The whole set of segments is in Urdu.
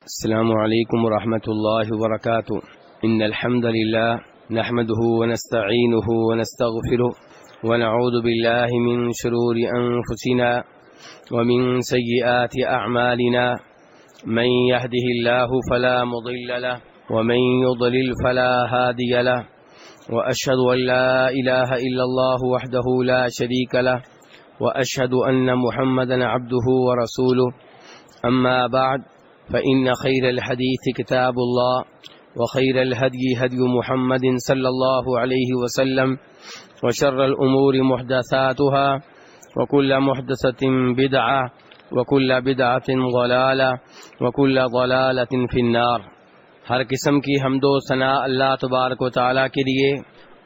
السلام علیکم ورحمۃ اللہ وبرکاتہ ان الحمد للہ نحمده ونستعینه ونستغفره ونعوذ باللہ من شرور انفسنا ومن سیئات اعمالنا من يهده الله فلا مضل له ومن يضلل فلا هادي له واشهد ان لا اله الا الله وحده لا شريك له واشهد ان محمدا عبده ورسوله اما بعد فإن خير الحديث كتاب الله وخير الهدي هدي محمد صلى الله عليه وسلم وشر الأمور محدثاتها وكل محدثة بدعة وكل بدعة ضلالة وكل ضلالة في النار۔ ہر قسم کی حمد و ثنا اللہ تبارک و تعالیٰ کے لیے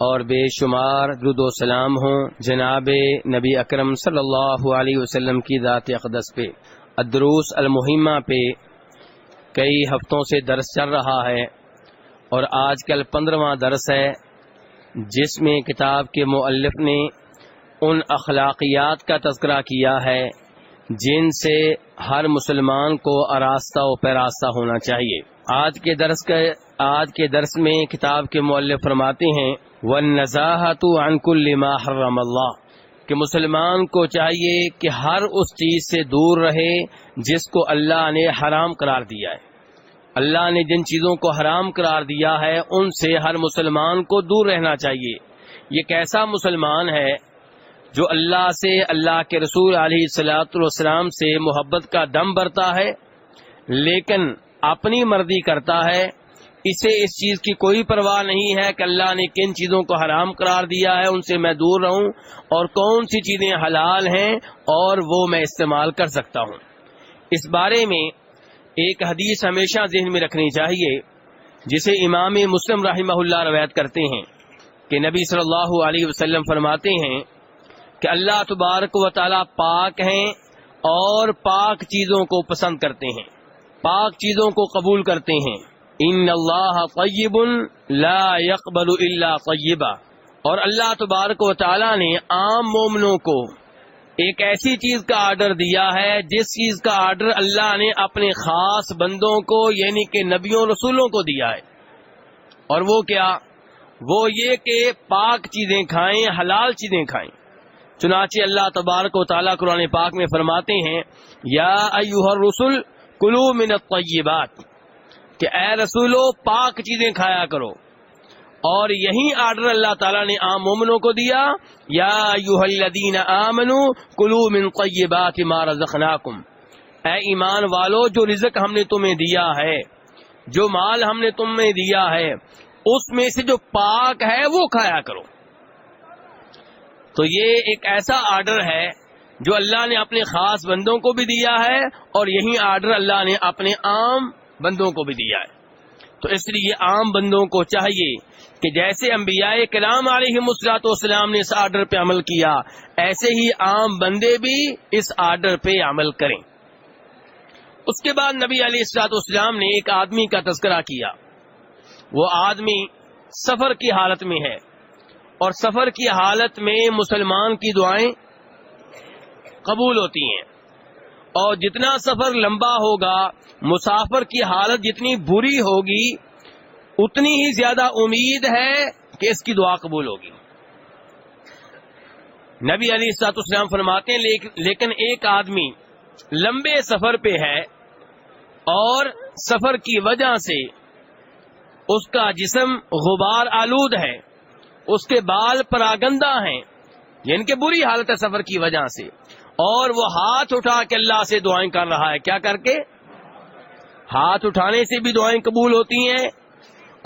اور بے شمار درود و سلام ہوں جناب نبی اکرم صلی اللہ علیہ وسلم کی ذات اقدس پہ۔ الدروس المہمہ پہ کئی ہفتوں سے درس چل رہا ہے اور آج کل 15واں درس ہے، جس میں کتاب کے مؤلف نے ان اخلاقیات کا تذکرہ کیا ہے جن سے ہر مسلمان کو آراستہ و پیراستہ ہونا چاہیے۔ آج کے درس میں کتاب کے مؤلف فرماتے ہیں وَالنَّزَاهَةُ عَنْ كُلِّ مَا حَرَّمَ اللَّهُ، کہ مسلمان کو چاہیے کہ ہر اس چیز سے دور رہے جس کو اللہ نے حرام قرار دیا ہے۔ اللہ نے جن چیزوں کو حرام قرار دیا ہے ان سے ہر مسلمان کو دور رہنا چاہیے۔ یہ کیسا مسلمان ہے جو اللہ سے، اللہ کے رسول علیہ الصلوۃ والسلام سے محبت کا دم برتا ہے لیکن اپنی مرضی کرتا ہے، اسے اس چیز کی کوئی پرواہ نہیں ہے کہ اللہ نے کن چیزوں کو حرام قرار دیا ہے ان سے میں دور رہوں اور کون سی چیزیں حلال ہیں اور وہ میں استعمال کر سکتا ہوں۔ اس بارے میں ایک حدیث ہمیشہ ذہن میں رکھنی چاہیے جسے امام مسلم رحمہ اللہ روایت کرتے ہیں کہ نبی صلی اللہ علیہ وسلم فرماتے ہیں کہ اللہ تبارک و تعالی پاک ہیں اور پاک چیزوں کو پسند کرتے ہیں، پاک چیزوں کو قبول کرتے ہیں۔ ان اللہ طیب لا يقبل الا طیبا، اور اللہ تبارک و تعالی نے عام مومنوں کو ایک ایسی چیز کا آرڈر دیا ہے جس چیز کا آرڈر اللہ نے اپنے خاص بندوں کو یعنی کہ نبیوں رسولوں کو دیا ہے، اور وہ کیا؟ وہ یہ کہ پاک چیزیں کھائیں، حلال چیزیں کھائیں۔ چنانچہ اللہ تبارک و تعالیٰ قرآن پاک میں فرماتے ہیں یا ایھا الرسل کلوا من الطیبات، کہ اے رسولو پاک چیزیں کھایا کرو، اور یہی آرڈر اللہ تعالیٰ نے عام مومنوں کو دیا یا ایھا الذین آمنوا کلوا من طیبات ما رزقناکم، اے ایمان والو جو رزق ہم نے تمہیں دیا ہے، جو مال ہم نے تمہیں دیا ہے اس میں سے جو پاک ہے وہ کھایا کرو۔ تو یہ ایک ایسا آرڈر ہے جو اللہ نے اپنے خاص بندوں کو بھی دیا ہے اور یہی آرڈر اللہ نے اپنے عام بندوں کو بھی دیا ہے۔ تو اس لیے عام بندوں کو چاہیے کہ جیسے انبیاء کرام علیہ الصلوۃ والسلام نے اس آرڈر پہ عمل کیا ایسے ہی عام بندے بھی اس آرڈر پہ عمل کریں۔ اس کے بعد نبی علیہ الصلوۃ والسلام نے ایک آدمی کا تذکرہ کیا، وہ آدمی سفر کی حالت میں ہے اور سفر کی حالت میں مسلمان کی دعائیں قبول ہوتی ہیں، اور جتنا سفر لمبا ہوگا مسافر کی حالت جتنی بری ہوگی اتنی ہی زیادہ امید ہے کہ اس کی دعا قبول ہوگی۔ نبی علیہ الصلوۃ والسلام فرماتے ہیں لیکن ایک آدمی لمبے سفر پہ ہے اور سفر کی وجہ سے اس کا جسم غبار آلود ہے، اس کے بال پراگندہ ہیں، یعنی کہ بری حالت ہے سفر کی وجہ سے، اور وہ ہاتھ اٹھا کے اللہ سے دعائیں کر رہا ہے۔ کیا کر کے؟ ہاتھ اٹھانے سے بھی دعائیں قبول ہوتی ہیں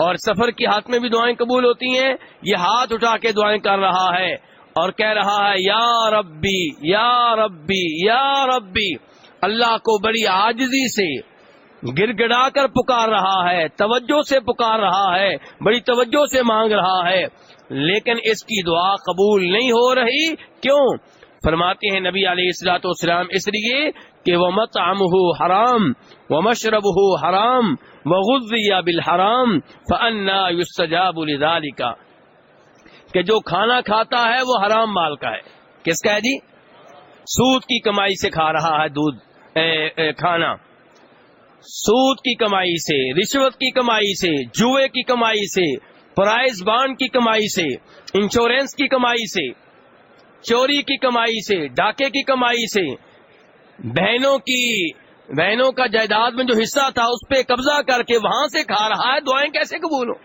اور سفر کی حالت میں بھی دعائیں قبول ہوتی ہیں۔ یہ ہاتھ اٹھا کے دعائیں کر رہا ہے اور کہہ رہا ہے یا ربی یا ربی یا ربی، اللہ کو بڑی عاجزی سے گر گڑا کر پکار رہا ہے، توجہ سے پکار رہا ہے، بڑی توجہ سے مانگ رہا ہے، لیکن اس کی دعا قبول نہیں ہو رہی۔ کیوں؟ فرماتے ہیں نبی علیہ الصلوۃ والسلام اس لیے کہ وَمَطْعَمُهُ حرام وَمَشْرَبُهُ حرام وَغُذِّيَ بِالْحَرام فَأَنَّىٰ يُسْتَجَابُ لِذَٰلِكَ، کہ جو کھانا کھاتا ہے وہ حرام مال کا ہے۔ کس کا ہے جی؟ سود کی کمائی سے کھا رہا ہے دودھ کھانا، سود کی کمائی سے، رشوت کی کمائی سے، جوئے کی کمائی سے، پرائز بانڈ کی کمائی سے، انشورنس کی کمائی سے، چوری کی کمائی سے، ڈاکے کی کمائی سے، بہنوں کا جائیداد میں جو حصہ تھا اس پہ قبضہ کر کے وہاں سے کھا رہا ہے، دعائیں کیسے قبول ہو؟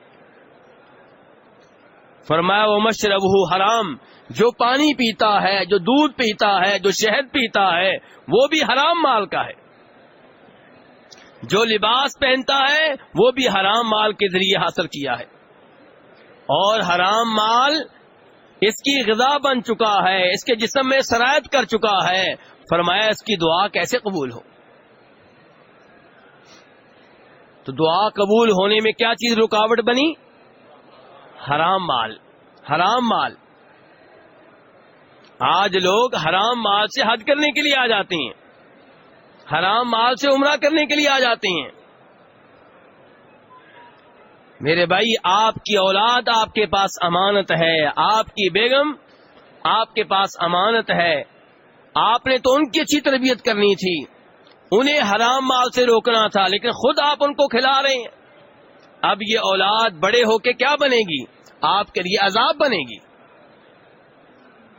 فرمایا وَمَشْرَبُهُ حرام، جو پانی پیتا ہے، جو دودھ پیتا ہے، جو شہد پیتا ہے، وہ بھی حرام مال کا ہے۔ جو لباس پہنتا ہے وہ بھی حرام مال کے ذریعے حاصل کیا ہے، اور حرام مال اس کی غذا بن چکا ہے، اس کے جسم میں سرایت کر چکا ہے۔ فرمایا اس کی دعا کیسے قبول ہو؟ تو دعا قبول ہونے میں کیا چیز رکاوٹ بنی؟ حرام مال۔ حرام مال۔ آج لوگ حرام مال سے حج کرنے کے لیے آ جاتے ہیں، حرام مال سے عمرہ کرنے کے لیے آ جاتے ہیں۔ میرے بھائی، آپ کی اولاد آپ کے پاس امانت ہے، آپ کی بیگم آپ کے پاس امانت ہے، آپ نے تو ان کی اچھی تربیت کرنی تھی، انہیں حرام مال سے روکنا تھا، لیکن خود آپ ان کو کھلا رہے ہیں۔ اب یہ اولاد بڑے ہو کے کیا بنے گی؟ آپ کے لیے عذاب بنے گی،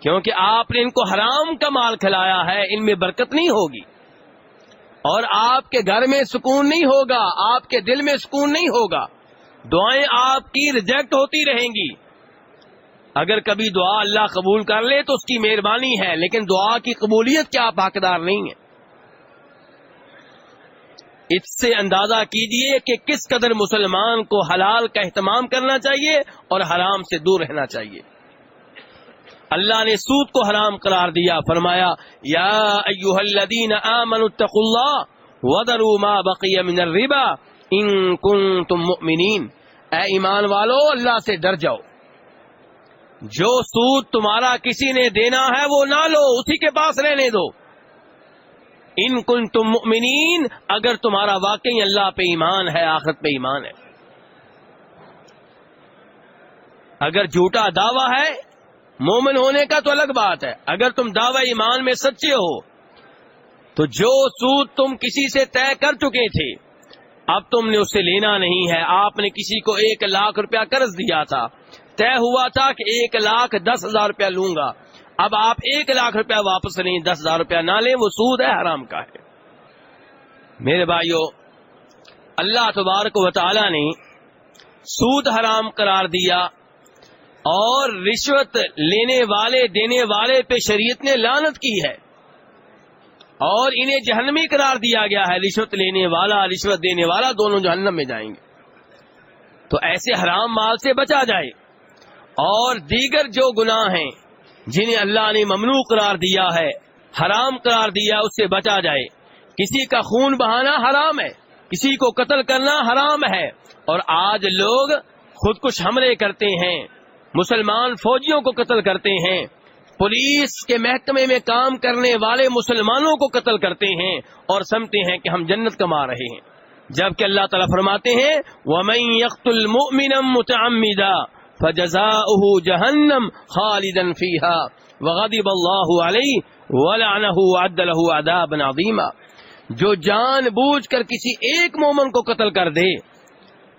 کیونکہ آپ نے ان کو حرام کا مال کھلایا ہے، ان میں برکت نہیں ہوگی، اور آپ کے گھر میں سکون نہیں ہوگا، آپ کے دل میں سکون نہیں ہوگا، دعائیں آپ کی ریجیکٹ ہوتی رہیں گی۔ اگر کبھی دعا اللہ قبول کر لے تو اس کی مہربانی ہے، لیکن دعا کی قبولیت کیا آپ حقدار نہیں ہیں۔ اس سے اندازہ کیجئے کہ کس قدر مسلمان کو حلال کا اہتمام کرنا چاہیے اور حرام سے دور رہنا چاہیے۔ اللہ نے سود کو حرام قرار دیا، فرمایا یا ایھا الذین آمنوا اتقوا اللہ وذروا ما بقی من الربا ان کنتم مؤمنین، اے ایمان والو اللہ سے ڈر جاؤ، جو سود تمہارا کسی نے دینا ہے وہ نہ لو، اسی کے پاس رہنے دو، ان کنتم مؤمنین، اگر تمہارا واقعی اللہ پہ ایمان ہے، آخرت پہ ایمان ہے۔ اگر جھوٹا دعویٰ ہے مومن ہونے کا تو الگ بات ہے، اگر تم دعوی ایمان میں سچے ہو تو جو سود تم کسی سے طے کر چکے تھے اب تم نے اس سے لینا نہیں ہے۔ آپ نے کسی کو 1,00,000 روپیہ قرض دیا تھا، طے ہوا تھا کہ 1,10,000 روپیہ لوں گا، اب آپ 1,00,000 روپیہ واپس لیں، 10,000 روپیہ نہ لیں، وہ سود ہے، حرام کا ہے۔ میرے بھائیو، اللہ تبارک و تعالی نے سود حرام قرار دیا، اور رشوت لینے والے دینے والے پہ شریعت نے لعنت کی ہے، اور انہیں جہنمی قرار دیا گیا ہے۔ رشوت لینے والا، رشوت دینے والا دونوں جہنم میں جائیں گے۔ تو ایسے حرام مال سے بچا جائے، اور دیگر جو گناہ ہیں جنہیں اللہ نے ممنوع قرار دیا ہے، حرام قرار دیا، اس سے بچا جائے۔ کسی کا خون بہانا حرام ہے، کسی کو قتل کرنا حرام ہے، اور آج لوگ خودکش حملے کرتے ہیں، مسلمان فوجیوں کو قتل کرتے ہیں، پولیس کے محکمے میں کام کرنے والے مسلمانوں کو قتل کرتے ہیں، اور سمجھتے ہیں کہ ہم جنت کما رہے ہیں، جبکہ اللہ تعالیٰ فرماتے ہیں وَمَن يَقْتُلْ مُؤْمِنًا مُتَعَمِّدًا فَجَزَاؤُهُ جَهَنَّمُ خَالِدًا فِيهَا وَغَضِبَ اللَّهُ عَلَيْهِ وَلَعَنَهُ وَأَعَدَّ لَهُ عَذَابًا عَظِيمًا۔ جو جان بوجھ کر کسی ایک مومن کو قتل کر دے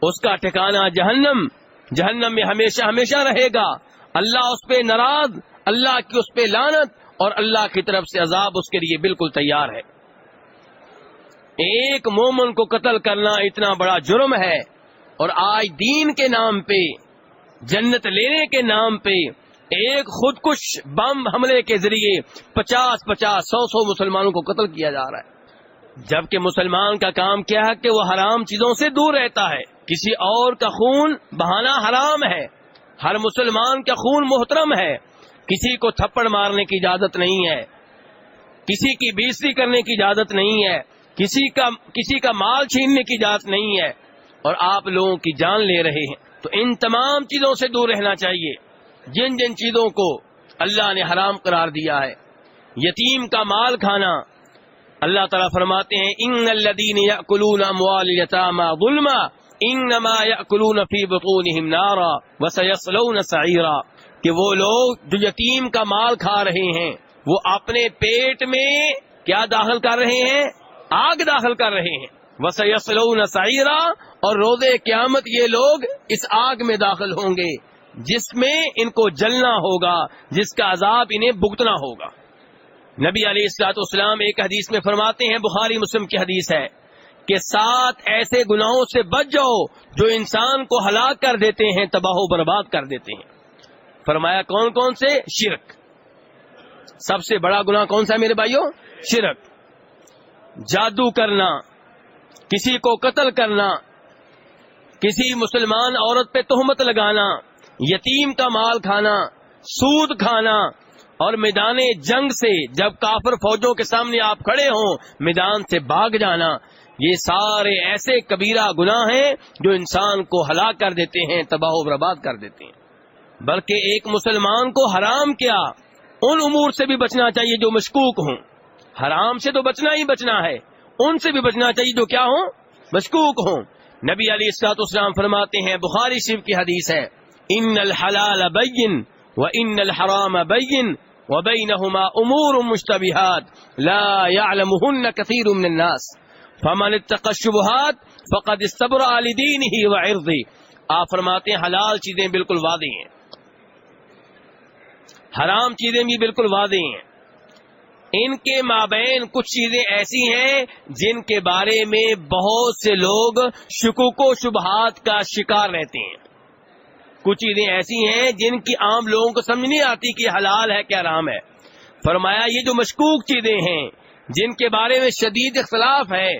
اس کا ٹھکانہ جہنم، جہنم میں ہمیشہ ہمیشہ رہے گا، اللہ اس پہ ناراض، اللہ کی اس پہ لعنت، اور اللہ کی طرف سے عذاب اس کے لیے بالکل تیار ہے۔ ایک مومن کو قتل کرنا اتنا بڑا جرم ہے، اور آج دین کے نام پہ، جنت لینے کے نام پہ ایک خودکش بم حملے کے ذریعے 50-50 100 مسلمانوں کو قتل کیا جا رہا ہے، جبکہ مسلمان کا کام کیا ہے کہ وہ حرام چیزوں سے دور رہتا ہے۔ کسی اور کا خون بہانا حرام ہے، ہر مسلمان کا خون محترم ہے، کسی کو تھپڑ مارنے کی اجازت نہیں ہے، کسی کی بےعزتی کرنے کی اجازت نہیں ہے، کسی کا مال چھیننے کی اجازت نہیں ہے، اور آپ لوگوں کی جان لے رہے ہیں۔ تو ان تمام چیزوں سے دور رہنا چاہیے، جن جن چیزوں کو اللہ نے حرام قرار دیا ہے۔ یتیم کا مال کھانا، اللہ تعالیٰ فرماتے ہیں ان الذین یأکلون اموال الیتامی ظلما انما یأکلون فی بطونہم نارا وسیصلون سعیرا، کہ وہ لوگ جو یتیم کا مال کھا رہے ہیں وہ اپنے پیٹ میں کیا داخل کر رہے ہیں؟ آگ داخل کر رہے ہیں۔ وَسَيَصْلَوْنَ سَعِيرًا، اور روز قیامت یہ لوگ اس آگ میں داخل ہوں گے جس میں ان کو جلنا ہوگا، جس کا عذاب انہیں بھگتنا ہوگا۔ نبی علیہ الصلوۃ والسلام ایک حدیث میں فرماتے ہیں، بخاری مسلم کی حدیث ہے، کہ 7 ایسے گناہوں سے بچ جاؤ جو انسان کو ہلاک کر دیتے ہیں، تباہ و برباد کر دیتے ہیں۔ فرمایا کون کون سے؟ شرک، سب سے بڑا گناہ کون سا ہے میرے بھائیوں؟ شرک، جادو کرنا، کسی کو قتل کرنا، کسی مسلمان عورت پہ تہمت لگانا، یتیم کا مال کھانا، سود کھانا، اور میدان جنگ سے جب کافر فوجوں کے سامنے آپ کھڑے ہوں میدان سے بھاگ جانا، یہ سارے ایسے کبیرہ گناہ ہیں جو انسان کو ہلاک کر دیتے ہیں، تباہ و برباد کر دیتے ہیں۔ بلکہ ایک مسلمان کو حرام کیا، ان امور سے بھی بچنا چاہیے جو مشکوک ہوں۔ حرام سے تو بچنا ہی بچنا ہے، ان سے بھی بچنا چاہیے جو کیا ہوں؟ مشکوک ہوں۔ نبی علیہ الصلوۃ والسلام فرماتے ہیں، بخاری شریف کی حدیث ہے، ان الحلال بین وان الحرام بین وبینہما امور مشتبہات لا یعلمہن کثیر من الناس فمن اتقى الشبہات فقد استبرأ لدینہ وعرضہ۔ آپ فرماتے ہیں حلال چیزیں بالکل واضح ہیں، حرام چیزیں بھی بالکل واضح ہیں، ان کے مابین کچھ چیزیں ایسی ہیں جن کے بارے میں بہت سے لوگ شکوک و شبہات کا شکار رہتے ہیں۔ کچھ چیزیں ایسی ہیں جن کی عام لوگوں کو سمجھ نہیں آتی کہ حلال ہے کہ حرام ہے۔ فرمایا یہ جو مشکوک چیزیں ہیں جن کے بارے میں شدید اختلاف ہے،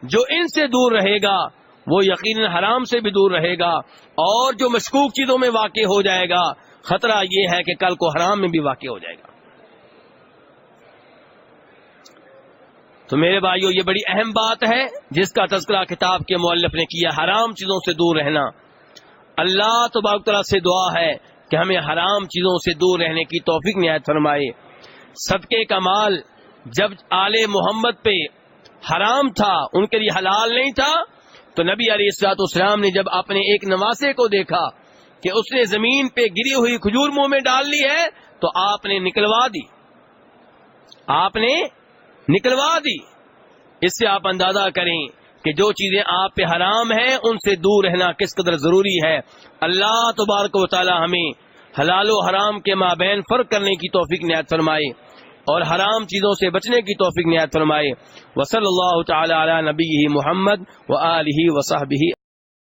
جو ان سے دور رہے گا وہ یقیناً حرام سے بھی دور رہے گا، اور جو مشکوک چیزوں میں واقع ہو جائے گا خطرہ یہ ہے کہ کل کو حرام میں بھی واقع ہو جائے گا۔ تو میرے بھائیو یہ بڑی اہم بات ہے جس کا تذکرہ کتاب کے مؤلف نے کیا، حرام چیزوں سے دور رہنا۔ اللہ تبارک تعالیٰ سے دعا ہے کہ ہمیں حرام چیزوں سے دور رہنے کی توفیق عنایت فرمائے۔ صدقے کا مال جب آل محمد پہ حرام تھا، ان کے لیے حلال نہیں تھا، تو نبی علیہ الصلوۃ والسلام نے جب اپنے ایک نواسے کو دیکھا کہ اس نے زمین پہ گری ہوئی کھجور منہ میں ڈال لی ہے تو آپ نے نکلوا دی، آپ نے نکلوا دی۔ اس سے آپ اندازہ کریں کہ جو چیزیں آپ پہ حرام ہیں ان سے دور رہنا کس قدر ضروری ہے۔ اللہ تبارک و تعالی ہمیں حلال و حرام کے مابین فرق کرنے کی توفیق عنایت فرمائے اور حرام چیزوں سے بچنے کی توفیق عنایت فرمائے۔ وصلی اللہ تعالی علی نبیہ محمد وآلہ وصحبہ